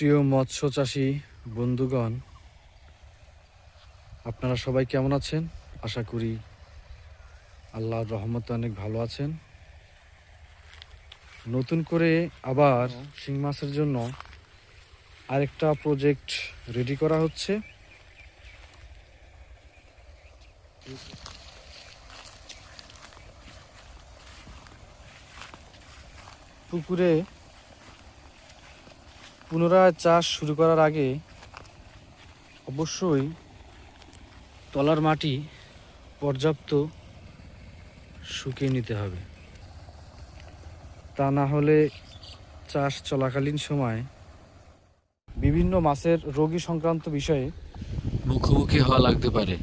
প্রিয় মৎস্য চাষী বন্ধুগণ, আপনারা সবাই কেমন আছেন? আশা করি আল্লাহর রহমতে অনেক ভালো আছেন। নতুন করে আবার শিং মাছের জন্য আরেকটা প্রজেক্ট রেডি করা হচ্ছে। পুকুরে পুনরায় চাষ শুরু করার আগে অবশ্যই তলার মাটি পর্যাপ্ত শুকিয়ে নিতে হবে, তা না হলে চাষ চলাকালীন সময় বিভিন্ন মাছের রোগী সংক্রান্ত বিষয়ে মুখোমুখি হওয়া লাগতে পারে।